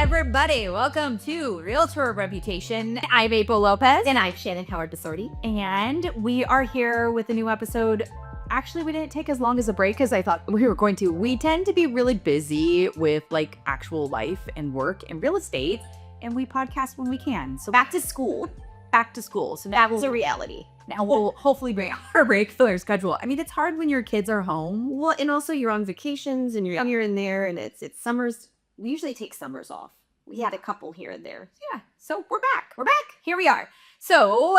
everybody. Welcome to Realtor Reputation. I'm April Lopez. And I'm Shannon Howard DeSordi. And we are here with a new episode. Actually, we didn't take as long as a break as I thought we were going to. We tend to be really busy with like actual life and work and real estate, and we podcast when we can. So Back to school. So now That's a reality. now we'll hopefully bring our regular schedule. I mean, it's hard when your kids are home. Well, and also you're on vacations and you're in there and it's summers. We usually take summers off. We had a couple here and there. Yeah. So we're back. Here we are. So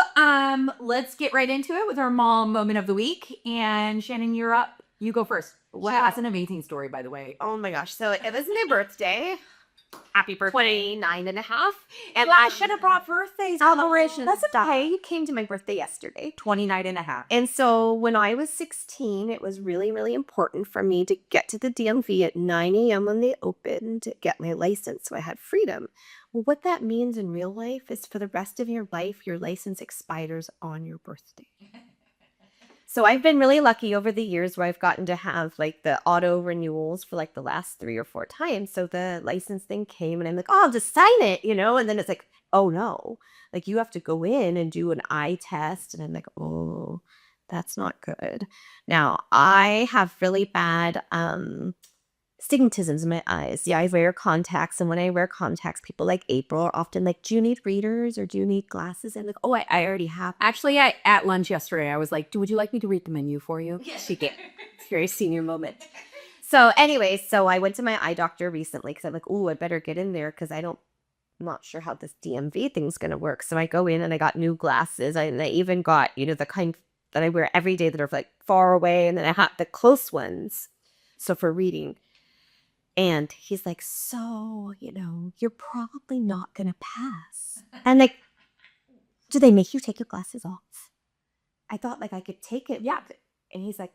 let's get right into it with our mom moment of the week. And Shannon, you're up. You go first. Wow. That's an amazing story, by the way. Oh my gosh. So it was my birthday. Happy birthday. 29 and a half. And I should have brought birthday celebrations. That's okay. You came to my birthday yesterday. 29 and a half. And so when I was 16, it was really, really important for me to get to the DMV at 9 a.m. when they opened to get my license. So I had freedom. Well, what that means in real life is for the rest of your life, your license expires on your birthday. So I've been really lucky over the years where I've gotten to have like the auto renewals for like the last 3 or 4 times. So the license thing came and I'm like, oh, I'll just sign it, you know? And then it's like, oh no, like you have to go in and do an eye test. And I'm like, oh, that's not good. Now I have really bad stigmatisms in my eyes. Yeah, I wear contacts. And when I wear contacts, people like April are often like, do you need readers or do you need glasses? And I'm like, oh, I already have. Actually, at lunch yesterday, I was like, would you like me to read the menu for you? She did. It's a very senior moment. So anyway, so I went to my eye doctor recently because I'm like, oh, I better get in there because I'm not sure how this DMV thing's going to work. So I go in and I got new glasses. And I even got, the kind that I wear every day that are like far away. And then I have the close ones. So for reading. And he's like, so, you're probably not going to pass. And like, do they make you take your glasses off? I thought like I could take it. Yeah. And he's like,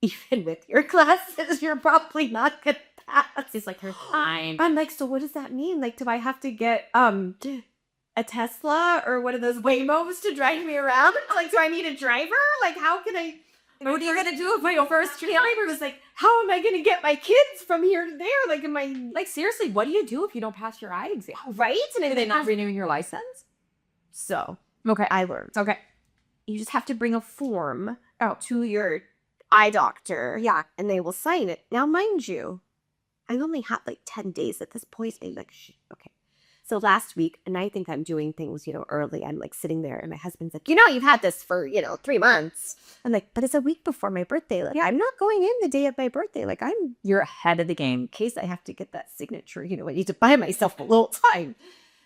even with your glasses, you're probably not going to pass. It's like her time. I'm like, so what does that mean? Like, do I have to get a Tesla or one of those Waymos to drive me around? Like, do I need a driver? Like, how can I... What are you going to do if my first driver was like, how am I going to get my kids from here to there? Like, am I... Like, seriously, what do you do if you don't pass your eye exam? Right? And are they not renewing your license? So, okay. I learned. Okay. You just have to bring a form to your eye doctor. Yeah. And they will sign it. Now, mind you, I only had like 10 days at this point. And like, okay. So last week, and I think I'm doing things, early. I'm like sitting there and my husband's like, you've had this for, 3 months. I'm like, but it's a week before my birthday. Like, I'm not going in the day of my birthday. Like, you're ahead of the game. In case I have to get that signature, I need to buy myself a little time.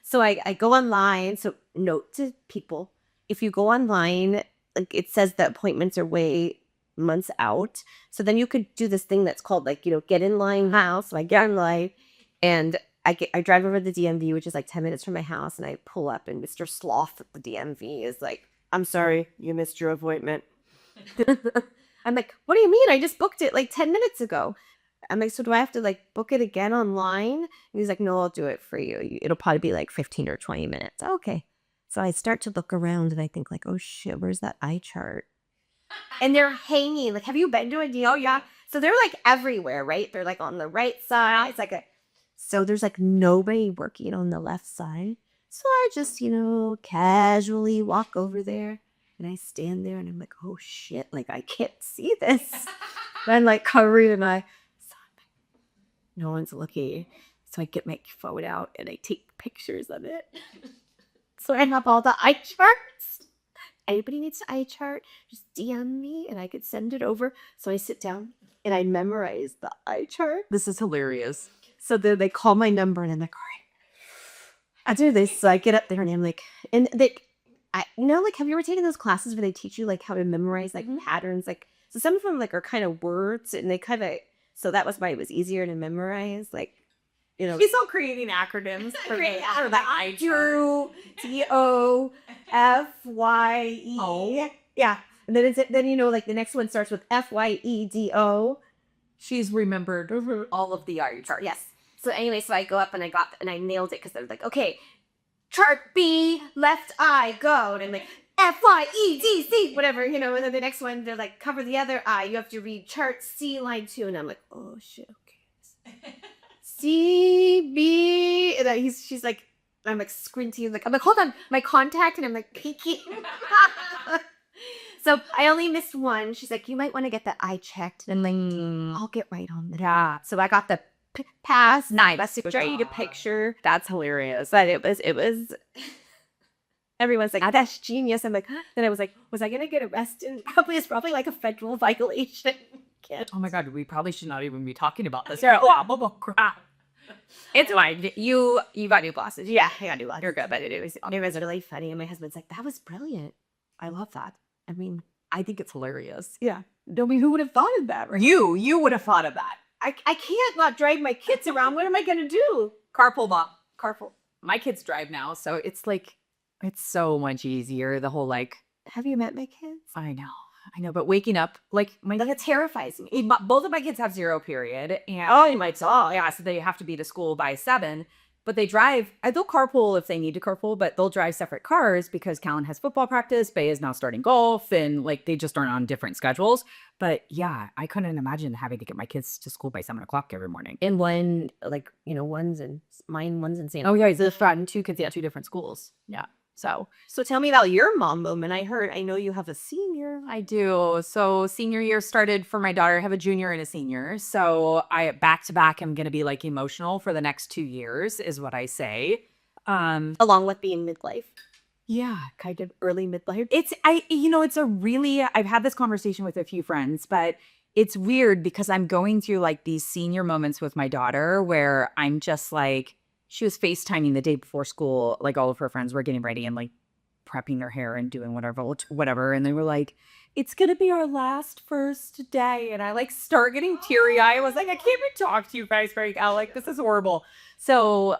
So I go online. So note to people, if you go online, like it says the appointments are way months out. So then you could do this thing that's called like, get in line now. So I get in line and I drive over to the DMV, which is like 10 minutes from my house, and I pull up, and Mr. Sloth at the DMV is like, I'm sorry, you missed your appointment. I'm like, what do you mean? I just booked it like 10 minutes ago. I'm like, so do I have to like book it again online? And he's like, no, I'll do it for you. It'll probably be like 15 or 20 minutes. Okay. So I start to look around, and I think like, oh shit, where's that eye chart? And they're hanging. Like, have you been to a DMV? Oh, yeah. So they're like everywhere, right? They're like on the right side. It's like so there's like nobody working on the left side. So I just, casually walk over there and I stand there and I'm like, oh shit, like I can't see this. I'm like covering my, no one's looking. So I get my phone out and I take pictures of it. So I have all the eye charts. Anybody needs an eye chart, just DM me and I could send it over. So I sit down and I memorize the eye chart. This is hilarious. So they call my number and I'm like, all right, I do this. So I get up there and I'm like, and have you ever taken those classes where they teach you like how to memorize like patterns? Like, so some of them like are kind of words and they kind of, so that was why it was easier to memorize. Like, She's all creating acronyms for the eye chart. DOFYE. Oh. Yeah. And then like the next one starts with FYEDO. She's remembered all of the eye charts. Yes. So anyway, so I go up and I nailed it because they're like, okay, chart B, left eye, go. And I'm like, FYEDC, whatever, and then the next one, they're like, cover the other eye. You have to read chart C, line 2. And I'm like, oh shit, okay. CB. And she's like, I'm like squinting, I'm like, hold on, my contact, and I'm like peeking. So I only missed one. She's like, you might want to get the eye checked, and then I'll get right on that. Yeah. So I got the pass. Nice. Let's straight a picture. That's hilarious. But it was. Everyone's like, that's genius. I'm like, then I was like, was I gonna get arrested? It's probably like a federal violation. Oh my God, we probably should not even be talking about this. Oh, crap. It's fine. You got new glasses. Yeah, I got new glasses. You're good, but it was really funny. And my husband's like, that was brilliant. I love that. I mean, I think it's hilarious. yeah. I mean, who would have thought of that? Or you would have thought of that. I can't not drive my kids around. What am I gonna do? Carpool, mom. Carpool. My kids drive now, so it's like, it's so much easier. The whole like, Have you met my kids? I know, but waking up, like That terrifies me. both of my kids have 0 period, and Oh, you might saw. yeah, so they have to be to school by 7. But they drive. They'll carpool if they need to carpool, but they'll drive separate cars because Callan has football practice. Bay is now starting golf, and like they just aren't on different schedules. But yeah, I couldn't imagine having to get my kids to school by 7 o'clock every morning. And one, like, one's in San. Oh yeah, he's a friend. 2 kids, yeah, 2 different schools. Yeah. So Tell me about your mom moment. I know you have a senior. I do. So senior year started for my daughter. I have a junior and a senior. So I back to back am going to be like emotional for the next 2 years is what I say. Along with being midlife. Yeah. Kind of early midlife. I've had this conversation with a few friends, but it's weird because I'm going through like these senior moments with my daughter where I'm just like, she was FaceTiming the day before school. Like all of her friends were getting ready and like prepping their hair and doing whatever. And they were like, it's going to be our last first day. And I like start getting teary eyed. I was like, I can't even talk to you guys right now. Like, this is horrible. So,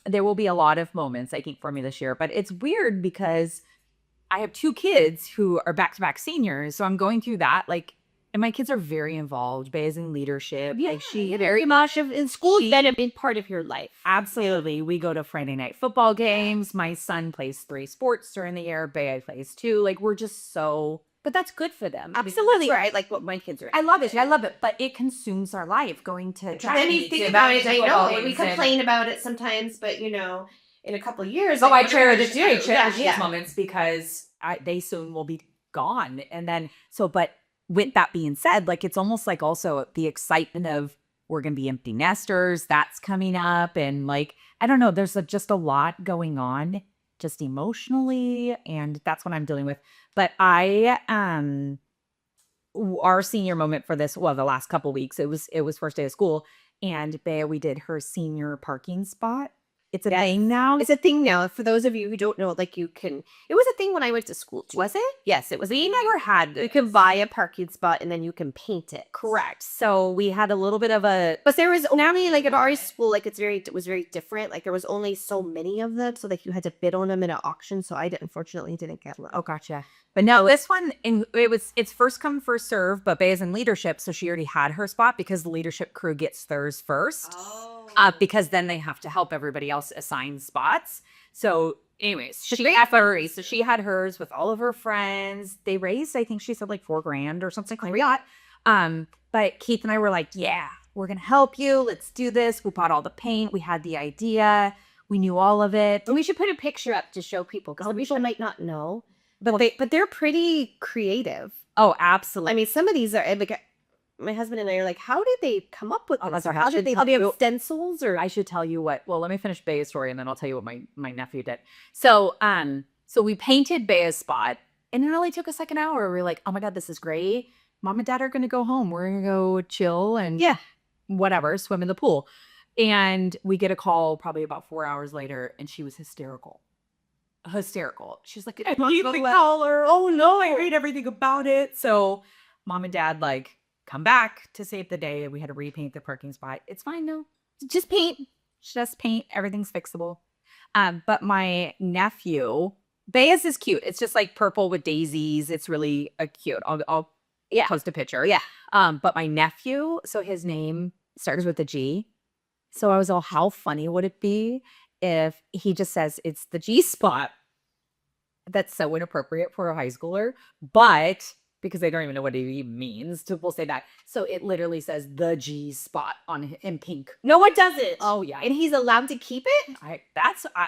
there will be a lot of moments I think for me this year, but it's weird because I have 2 kids who are back-to-back seniors. So I'm going through that. Like, and my kids are very involved. Bay is in leadership. Yeah, like she very much in school. Been a big part of your life. Absolutely. We go to Friday night football games. My son plays 3 sports during the year. Bay plays 2. Like we're just so, but that's good for them. Absolutely. Right. Like what my kids are. I love it. But it consumes our life going to track Then you meets think and about it. I football know we games and- complain about it sometimes, but in a couple of years. Oh, I like, cherish Yeah. these moments because they soon will be gone. And then, but with that being said, like it's almost like also the excitement of we're going to be empty nesters, that's coming up. And like, I don't know, there's just a lot going on just emotionally. And that's what I'm dealing with. But our senior moment for this, the last couple weeks, it was first day of school. And Bea, we did her senior parking spot. It's a thing now. It's a thing now. For those of you who don't know, like it was a thing when I went to school. Was it? Yes, it was. We never had. You can buy a parking spot and then you can paint it. Correct. So we had a little bit of a. But there was now, like at our school, like it was very different. Like there was only so many of them, so like you had to bid on them in an auction. So I unfortunately didn't get one. Oh, gotcha. But no, this one, it's first come, first serve, but Bay is in leadership. So she already had her spot because the leadership crew gets theirs first. Oh. Because then they have to help everybody else assign spots. So anyways, she had hers with all of her friends. They raised, I think she said like $4,000 or something like that. But Keith and I were like, yeah, we're going to help you. Let's do this. We bought all the paint. We had the idea. We knew all of it. And we should put a picture up to show people because some people might not know. But they're pretty creative. Oh, absolutely. I mean, some of these are like, my husband and I are like, how did they come up with this? How did they have stencils? Or I should tell you what. Well, let me finish Bea's story and then I'll tell you what my nephew did. So we painted Bea's spot and it only took us like an hour. We were like, oh my God, this is great. Mom and Dad are going to go home. We're going to go chill and whatever, swim in the pool. And we get a call probably about 4 hours later and she was hysterical. She's like, I need the color. Oh no, I read everything about it. So Mom and Dad like come back to save the day. We had to repaint the parking spot. It's fine now. Just paint. Everything's fixable. But my nephew, Bayes is cute. It's just like purple with daisies. It's really cute. I'll post a picture. Yeah. But my nephew, so his name starts with a G. So I was all, how funny would it be if he just says it's the G spot? That's so inappropriate for a high schooler. But because they don't even know what it even means. We'll say that. So it literally says the G spot in pink. No, it doesn't. Oh yeah, And he's allowed to keep it?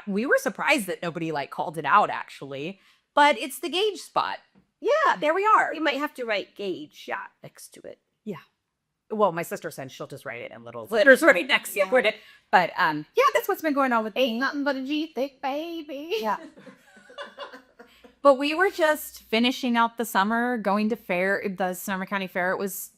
We were surprised that nobody like called it out actually, but it's the gauge spot. Yeah. There we are. You might have to write gauge next to it. Yeah. Well, my sister said she'll just write it in little letters right next to it. But yeah, that's what's been going on with Ain't nothing but a G thick baby. Yeah. But we were just finishing out the summer, going to the Sonoma County Fair. It was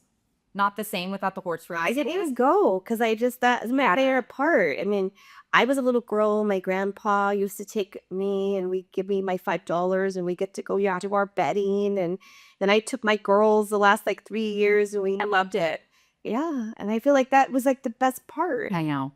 not the same without the horse race. I didn't even go because that was my fair part. I mean, I was a little girl. My grandpa used to take me and we give me my $5 and we get to go to our bedding. And then I took my girls the last like 3 years and I loved it. yeah. And I feel like that was like the best part. I know.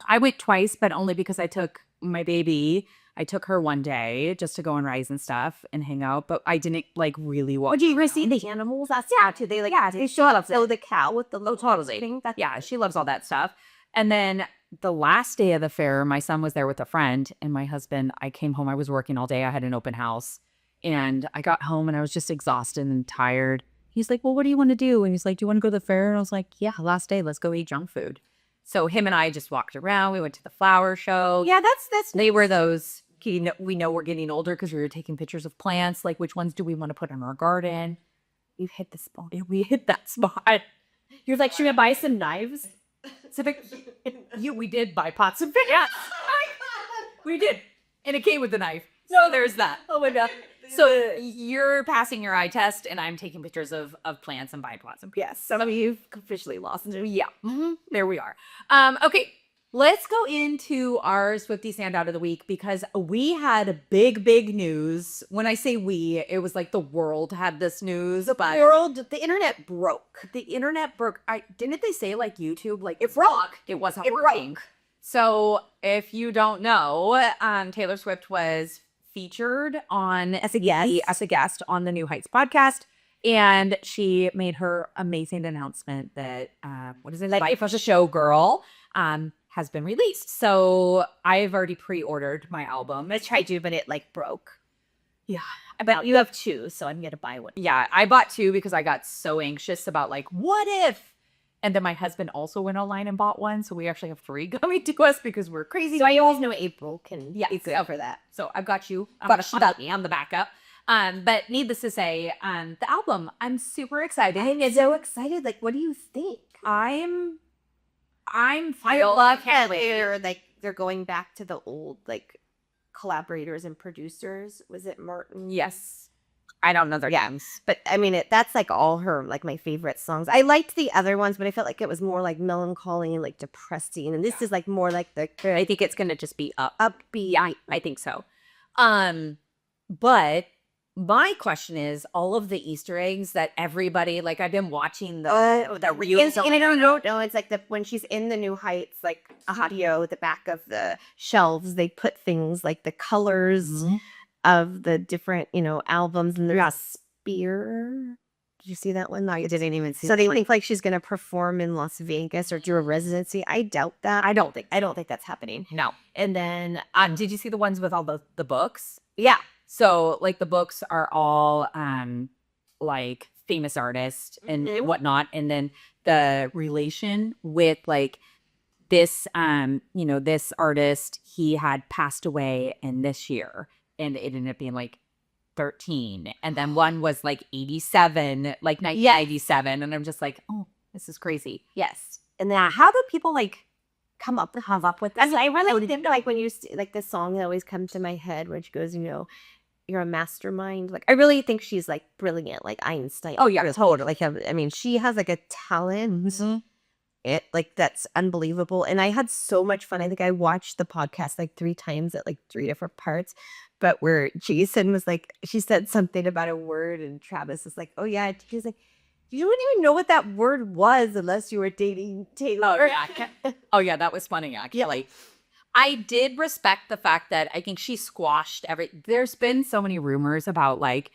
I went twice, but only because I took my baby. I took her one day just to go on rides and stuff and hang out, but I didn't like really walk. Would you ever see the animals? That's too. They they show up. So the cow with the low thing. Yeah, she loves all that stuff. And then the last day of the fair, my son was there with a friend and my husband. I came home. I was working all day. I had an open house and I got home and I was just exhausted and tired. He's like, well, what do you want to do? And he's like, do you want to go to the fair? And I was like, yeah, last day, let's go eat junk food. So him and I just walked around. We went to the flower show. Yeah, that's they were those. We know we're getting older because we were taking pictures of plants. Like, which ones do we want to put in our garden? You hit the spot. We hit that spot. You're like, should we buy some knives? So we did buy pots of plants. We did. And it came with the knife. So there's that. Oh my God. So you're passing your eye test and I'm taking pictures of plants and buying pots and plants. Yes, some of you've officially lost. Yeah. There we are. Okay. Let's go into our Swiftie standout of the week because we had big news. When I say we, it was like the world had this news. The internet broke. The internet broke. Didn't they say like YouTube? Like it broke. It wasn't working. So if you don't know, Taylor Swift was featured on as a guest on the New Heights podcast. And she made her amazing announcement that Life as a Showgirl has been released. So I've already pre-ordered my album. I tried to, but it like broke. Yeah. But you have two, so I'm gonna buy one. Yeah, I bought two because I got so anxious about like, what if? And then my husband also went online and bought one. So we actually have 3 coming to us because we're crazy. So I always know April can be good for that. So I've got you. Got a shot me on the backup. But needless to say, the album, I'm super excited. I'm so excited. Like, what do you think? I love they're going back to the old like collaborators and producers. Was it Martin? Yes. I don't know their names. But I mean, that's like all her, like my favorite songs. I liked the other ones, but I felt like it was more like melancholy and like depressing. And this is like more like I think it's going to just be upbeat. Yeah, I think so. But my question is, all of the Easter eggs that everybody, like I've been watching the reels. And I don't know. It's like when she's in the New Heights, like audio, the back of the shelves, they put things like the colors of the different, albums. And there's a spear. Did you see that one? No, you didn't even see. So they think like she's going to perform in Las Vegas or do a residency. I doubt that. I don't think that's happening. No. And then, did you see the ones with all the books? Yeah. So like the books are all like famous artists and whatnot. And then the relation with like this, this artist, he had passed away in this year and it ended up being like 13. And then one was like 87, like 1987. And I'm just like, oh, this is crazy. Yes. And then how do people like come up with this? I really didn't like when you like the song that always comes to my head when she goes, you're a mastermind. Like I really think she's like brilliant, like Einstein. Oh yeah, totally. Like I mean, she has like a talent. It like that's unbelievable. And I had so much fun. I think I watched the podcast like 3 times at like 3 different parts. But where Jason was like, she said something about a word, and Travis was like, oh yeah. He's like, you wouldn't even know what that word was unless you were dating Taylor. Oh yeah, that was funny actually. Yeah. I did respect the fact that I think she squashed there's been so many rumors about like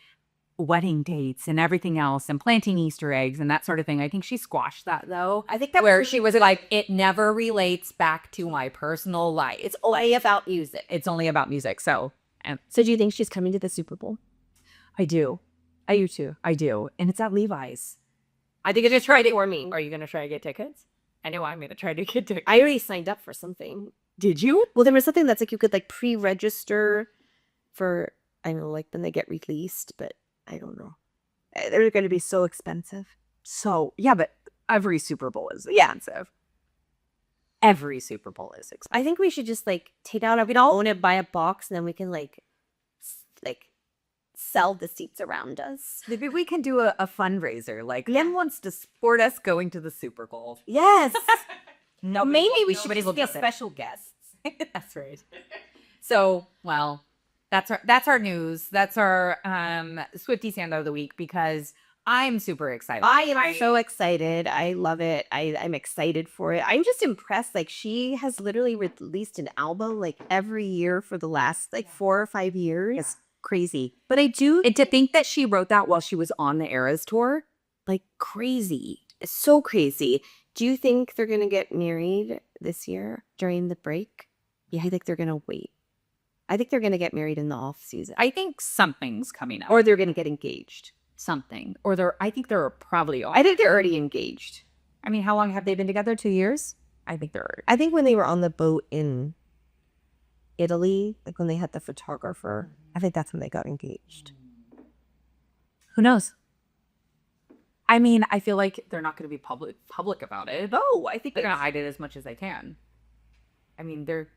wedding dates and everything else and planting Easter eggs and that sort of thing. I think she squashed that though. I think that where she was like, it never relates back to my personal life. It's only about music. It's only about music. So do you think she's coming to the Super Bowl? I do. I do too. I do. And it's at Levi's. I think I just tried it for me. Are you going to try to get tickets? I know I'm going to try to get tickets. I already signed up for something. Did you? Well, there was something that's like you could like pre-register for, I don't know, like then they get released, but I don't know. They're going to be so expensive. So, yeah, but every Super Bowl is expensive. Every Super Bowl is expensive. I think we should just like take out, we don't own it, buy a box, and then we can like sell the seats around us. Maybe we can do a fundraiser. Like, Len wants to support us going to the Super Bowl. Yes. Maybe we should nobody will be get it. special guests. That's right. So, well, that's our news. That's our Swiftie standout of the week because I'm super excited. I am so excited. I love it. I'm excited for it. I'm just impressed. Like she has literally released an album like every year for the last like 4 or 5 years. It's crazy. But I do, and to think that she wrote that while she was on the Eras tour, like crazy. It's so crazy. Do you think they're going to get married this year during the break? Yeah, I think they're going to wait. I think they're going to get married in the off season. I think something's coming up. Or they're going to get engaged. Something. Or I think they're probably I think they're already engaged. I mean, how long have they been together? 2 years? I think I think when they were on the boat in Italy, like when they had the photographer, I think that's when they got engaged. Who knows? I mean, I feel like they're not going to be public about it. Oh, I think They're going to hide it as much as they can. I mean, they're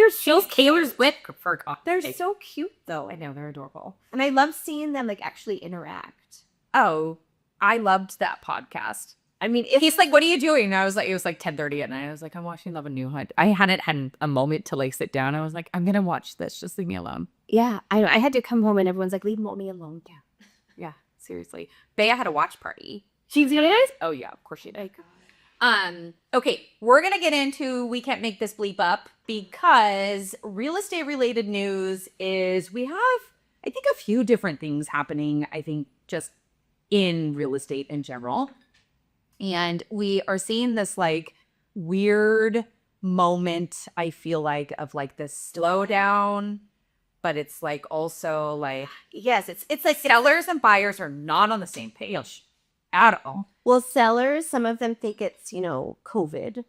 so Taylor Swift for God's They're sake. so cute though. I know, they're adorable. And I love seeing them like actually interact. Oh, I loved that podcast. I mean, He's like, "What are you doing?" And I was like, it was like 10:30 at night. I was like, "I'm watching Love and New Hunt." I hadn't had a moment to like sit down. I was like, "I'm going to watch this. Just leave me alone." yeah, I had to come home and everyone's like, leave mommy alone. Yeah. Yeah, seriously. Bea had a watch party. She's gonna guys? Oh yeah, of course she did. Okay, we're gonna get into we can't make this bleep up because real estate related news is we have I think a few different things happening, I think just in real estate in general. And we are seeing this like weird moment, I feel like, of like this slowdown, but it's like also like Yes, it's like sellers and buyers are not on the same page at all. well, sellers, some of them think it's, COVID,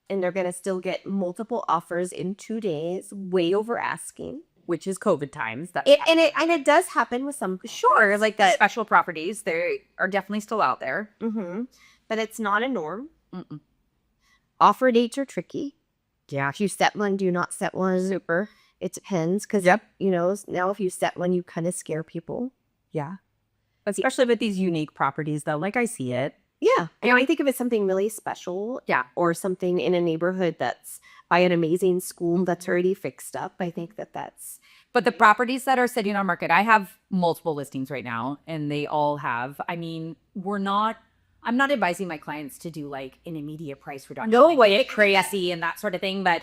and they're gonna still get multiple offers in 2 days, way over asking. Which is COVID times. It does happen with some, sure, like that. Special properties, they are definitely still out there. Mm-hmm. But it's not a norm. Mm-mm. Offer dates are tricky. Yeah. If you set one, do you not set one? Super. It depends because, now if you set one, you kind of scare people. Yeah. Especially with these unique properties, though. Like, I see it. Yeah. I think if it's something really special. Yeah. Or something in a neighborhood that's by an amazing school that's already fixed up, I think that's. But the properties that are sitting on market, I have multiple listings right now, and they all have. I mean, I'm not advising my clients to do like an immediate price reduction. No like, way. get crazy and that sort of thing. But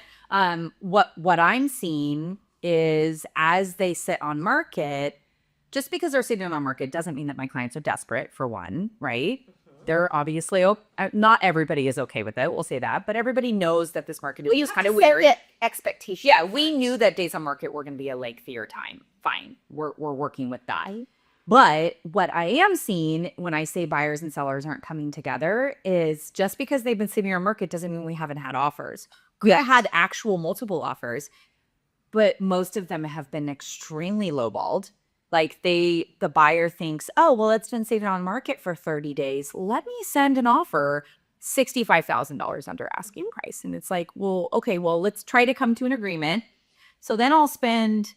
what I'm seeing is as they sit on market, just because they're sitting on market doesn't mean that my clients are desperate, for one, right? They're obviously, not everybody is okay with it. We'll say that. But everybody knows that this market is kind of weird. Expectations. Yeah, we knew that days on market were going to be a lengthier time. Fine. We're working with that. But what I am seeing when I say buyers and sellers aren't coming together is just because they've been sitting on market doesn't mean we haven't had offers. We had actual multiple offers, but most of them have been extremely lowballed. Like the buyer thinks, oh, well, it's been sitting on market for 30 days. Let me send an offer $65,000 under asking price. And it's like, well, okay, well, let's try to come to an agreement. So then I'll spend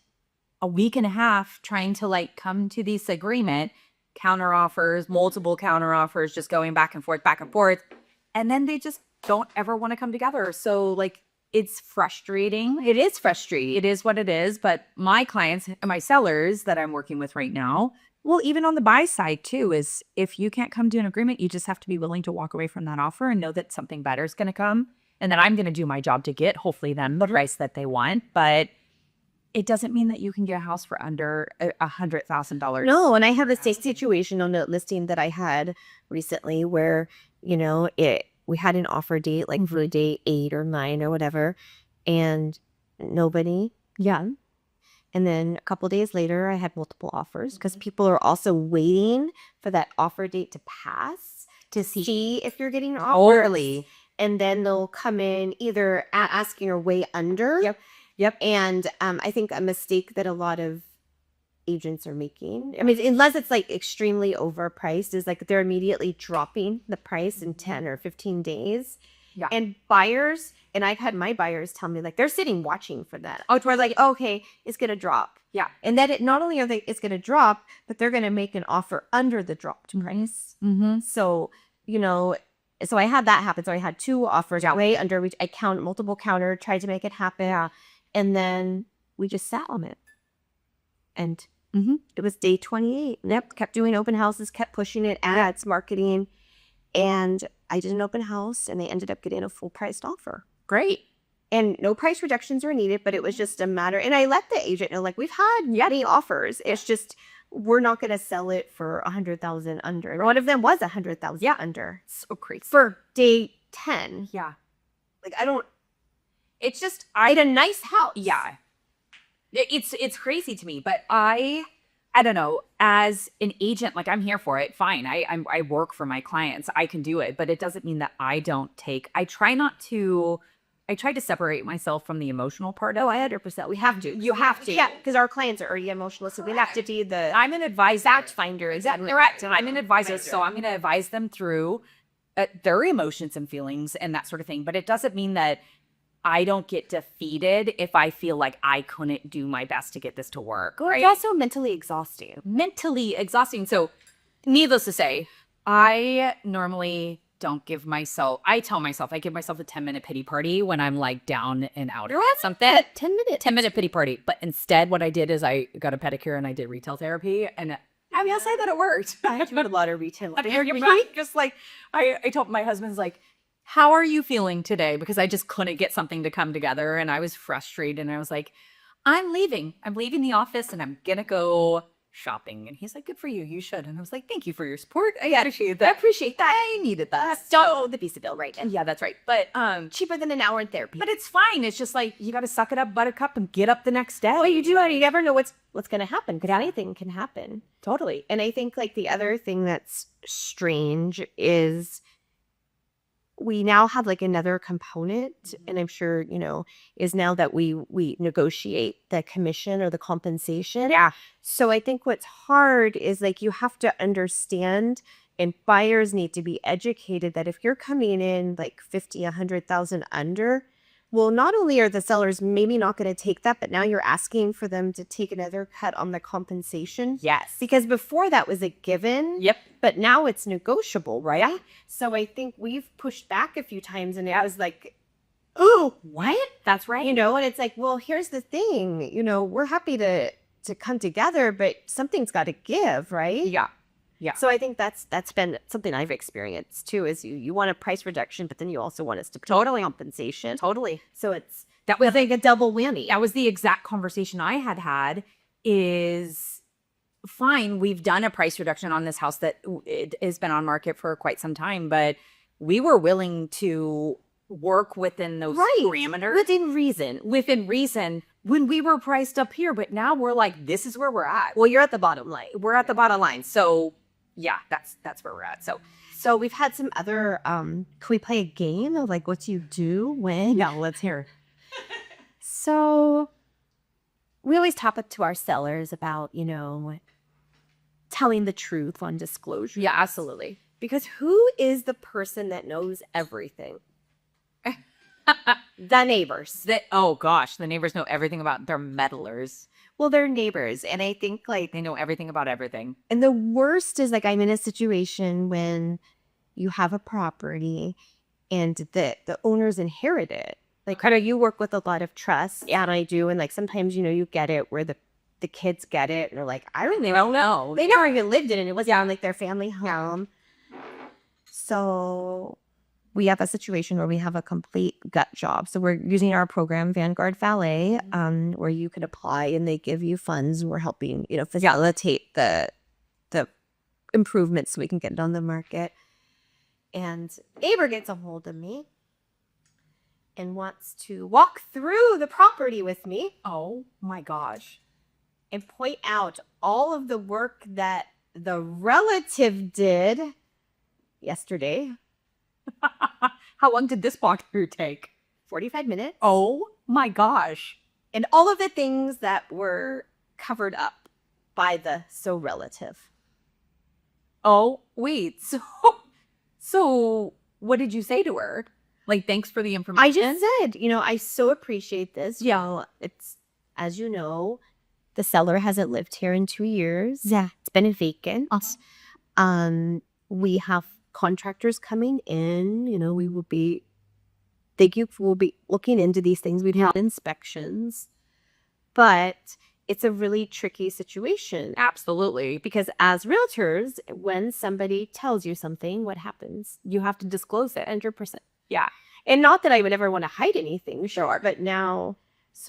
a week and a half trying to like come to this agreement, counter offers, multiple counter offers, just going back and forth. And then they just don't ever want to come together. So like, it's frustrating. It is frustrating. It is what it is. But my clients, my sellers that I'm working with right now, well, even on the buy side too, is if you can't come to an agreement, you just have to be willing to walk away from that offer and know that something better is going to come. And then I'm going to do my job to get, hopefully, them the price that they want. But it doesn't mean that you can get a house for under $100,000. No, and I have the same situation on the listing that I had recently where, we had an offer date, like for day 8 or 9 or whatever, and nobody. Yeah. And then a couple days later, I had multiple offers because people are also waiting for that offer date to pass to see if you're getting offers. Totally. And then they'll come in either asking or way under. Yep. And I think a mistake that a lot of agents are making, I mean, unless it's like extremely overpriced, is like they're immediately dropping the price in 10 or 15 days. Yeah. And buyers, and I've had my buyers tell me like they're sitting watching for that. Oh, it's where like, okay, it's gonna drop. Yeah. And that it not only are they it's gonna drop, but they're gonna make an offer under the dropped price. Mm-hmm. So, so I had that happen. So I had 2 offers way under, which I multiple counter, tried to make it happen. Yeah. And then we just sat on it. And Mm-hmm. it was day 28. Yep, kept doing open houses, kept pushing it, ads, marketing. And I did an open house and they ended up getting a full priced offer. Great. And no price reductions were needed, but it was just a matter. And I let the agent know, like, we've had many offers. It's just, we're not going to sell it for 100,000 under. And one of them was 100,000 under. So crazy. For day 10. Yeah. Like, I don't, It's just, I had a nice house. yeah. It's crazy to me, but I don't know, as an agent, like I'm here for it. Fine. I work for my clients. I can do it, but it doesn't mean that I don't take, I try to separate myself from the emotional part of Oh, it. 100%. We have to. You have to. Yeah, because our clients are already emotional. So we have to be the I'm an advisor. fact finder. Exactly. Correct. And I'm an advisor, so I'm going to advise them through their emotions and feelings and that sort of thing. But it doesn't mean that I don't get defeated if I feel like I couldn't do my best to get this to work. Well, Right? it's also mentally exhausting. Mentally exhausting. So, needless to say, I normally don't give myself, I tell myself, I give myself a 10-minute pity party when I'm like down and out or something. 10 minutes. 10-minute pity party. But instead, what I did is I got a pedicure and I did retail therapy. And I mean, I'll say that it worked. I do a lot of retail. You're right. Just like, I told my husband's like, how are you feeling today? Because I just couldn't get something to come together. And I was frustrated. And I was like, I'm leaving. I'm leaving the office and I'm going to go shopping. And he's like, good for you. You should. And I was like, thank you for your support. I appreciate that. I appreciate that. I needed that. Stop the visa bill, right? And Yeah, that's right. But cheaper than an hour in therapy. but it's fine. It's just like you got to suck it up, buttercup, and get up the next day. well, you do, and you never know what's going to happen because anything can happen. Totally. And I think like the other thing that's strange is we now have like another component, and I'm sure, is now that we negotiate the commission or the compensation. Yeah. So I think what's hard is like you have to understand, and buyers need to be educated that if you're coming in like 50, 100,000 under, well, not only are the sellers maybe not going to take that, but now you're asking for them to take another cut on the compensation. Yes. Because before that was a given. Yep. But now it's negotiable, right? So I think we've pushed back a few times, and it was like, oh, what? That's right. And it's like, well, here's the thing, we're happy to come together, but something's got to give, right? Yeah. Yeah. So I think that's been something I've experienced too, is you want a price reduction, but then you also want us to Totally. compensation. Totally. So it's That was like a double whammy. that was the exact conversation I had is fine. We've done a price reduction on this house that it has been on market for quite some time, but we were willing to work within those parameters. Within reason. Within reason when we were priced up here, but now we're like, this is where we're at. Well, you're at the bottom line. We're at the bottom line. So yeah, that's where we're at. So we've had some other, can we play a game of like what you do when? yeah, let's hear. So we always talk to our sellers about, telling the truth on disclosure. Yeah, absolutely. Because who is the person that knows everything? The neighbors. Oh gosh, the neighbors know everything about their meddlers. Well, they're neighbors. And I think like, They know everything about everything. and the worst is like, I'm in a situation when you have a property and the owners inherit it. Like, kind of, you work with a lot of trust. Yeah, and I do. And like, sometimes, you get it where the kids get it. And they're like, I don't even know. They never even lived in it. It was on like their family home. So we have a situation where we have a complete gut job. So we're using our program, Vanguard Valet, where you can apply and they give you funds. We're helping, facilitate the improvements so we can get it on the market. And neighbor gets a hold of me and wants to walk through the property with me. Oh my gosh. and point out all of the work that the relative did yesterday. How long did this walkthrough take? 45 minutes. Oh my gosh. And all of the things that were covered up by the relative. Oh, wait. So what did you say to her? Like, thanks for the information? I just said, I so appreciate this. Yeah. It's, as you know, the seller hasn't lived here in 2 years. Yeah. It's been vacant. Awesome. We have contractors coming in. We will be, we'll be looking into these things. We've had inspections, but it's a really tricky situation. Absolutely. Because as realtors, when somebody tells you something, what happens? You have to disclose it 100%. Yeah. And not that I would ever want to hide anything, sure. But now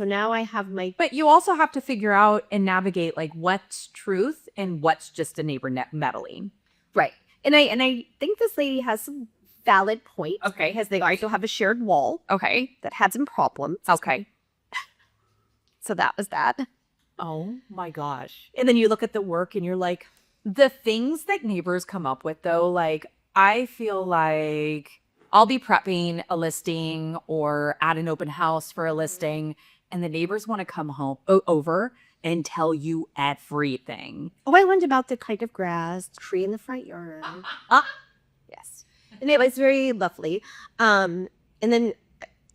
I have my... But you also have to figure out and navigate like what's truth and what's just a neighbor meddling. Right. And I think this lady has some valid points. Okay. Because they also have a shared wall. Okay. That had some problems. Okay. So that was that. Oh my gosh. And then you look at the work and you're like, the things that neighbors come up with though, like I feel like I'll be prepping a listing or at an open house for a listing and the neighbors want to come home over and tell you everything. Oh, I learned about the kind of grass, tree in the front yard. Yes. And it was very lovely. And then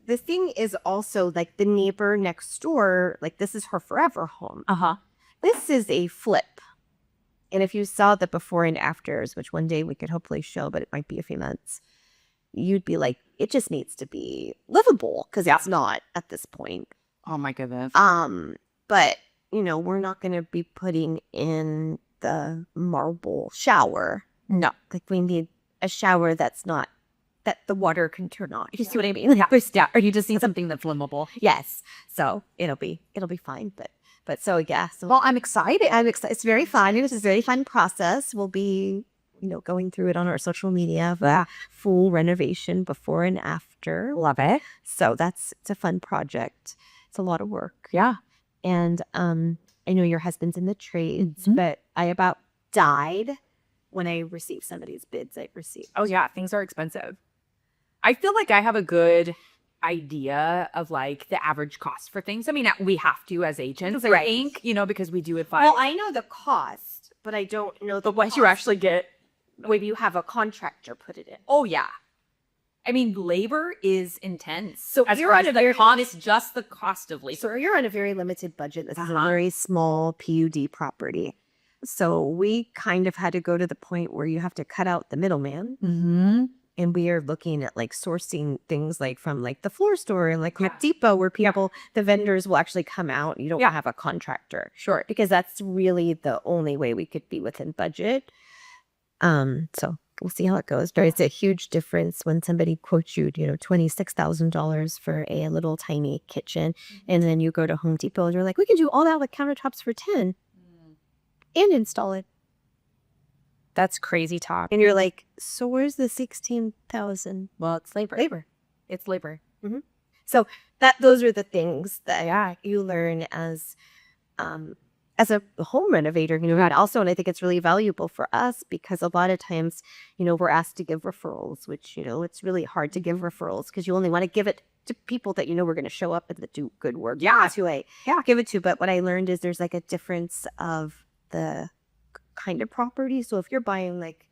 the thing is also like the neighbor next door, like this is her forever home. Uh-huh. This is a flip. And if you saw the before and afters, which one day we could hopefully show, but it might be a few months, you'd be like, it just needs to be livable because it's not at this point. Oh my goodness. But we're not going to be putting in the marble shower. No. Like we need a shower that's not that the water can turn on. You see what I mean? Yeah. Or you just need something that's flammable. Yes. So it'll be fine. But so yeah. So well, I'm excited. It's very fun. It's a very fun process. We'll be going through it on our social media, the full renovation before and after. Love it. So it's a fun project. It's a lot of work. Yeah. And I know your husband's in the trades, but I about died when I received somebody's bids I received. Oh yeah, things are expensive. I feel like I have a good idea of like the average cost for things. I mean, we have to as agents, I think, because we do it by. Well, I know the cost, but I don't know the what you actually get. When you have a contractor put it in. Oh yeah. I mean, labor is intense. So as far as the cost, it's just the cost of labor. So you're on a very limited budget. This is a very small PUD property. So we kind of had to go to the point where you have to cut out the middleman. Mm-hmm. And we are looking at like sourcing things like from like the floor store and like Home Depot where the vendors will actually come out. You don't have a contractor. Sure. Because that's really the only way we could be within budget. So we'll see how it goes. But it's a huge difference when somebody quotes you, $26,000 for a little tiny kitchen. And then you go to Home Depot and you're like, we can do all that with countertops for 10 and install it. That's crazy talk. And you're like, so where's the 16,000? Well, it's labor. It's labor. Mm-hmm. So those are the things that you learn as a home renovator, and I think it's really valuable for us because a lot of times, we're asked to give referrals, which, it's really hard to give referrals because you only want to give it to people that we're going to show up and that do good work. Give it to. But what I learned is there's like a difference of the kind of property. So if you're buying like,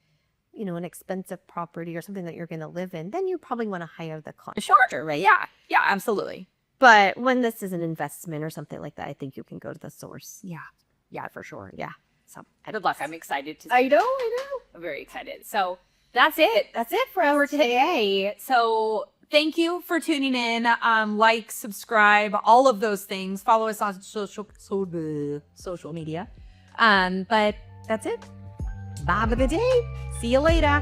an expensive property or something that you're going to live in, then you probably want to hire the contractor, right? Yeah, absolutely. But when this is an investment or something like that, I think you can go to the source. Yeah, for sure. Yeah. So good luck. I'm excited to see. I know. I'm very excited. So that's it. That's it for our today. So thank you for tuning in. Like, subscribe, all of those things. Follow us on social media. But that's it. Bye for the day. See you later.